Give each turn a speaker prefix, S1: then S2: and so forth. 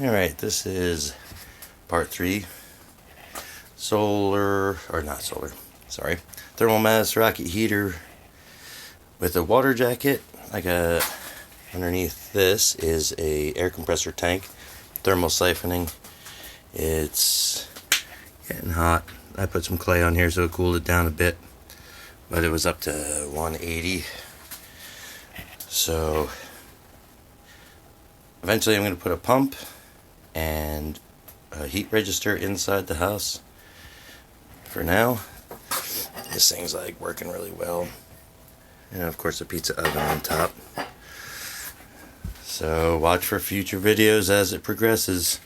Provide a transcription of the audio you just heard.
S1: Alright, this is part 3. Thermal mass rocket heater with a water jacket. Underneath this is a air compressor tank, thermal siphoning. It's getting hot. I put some clay on here so it cooled it down a bit, but it was up to 180. So eventually I'm going to put a pump and a heat register inside the house. For now, this thing's like working really well, and of course a pizza oven on top. So watch for future videos as it progresses.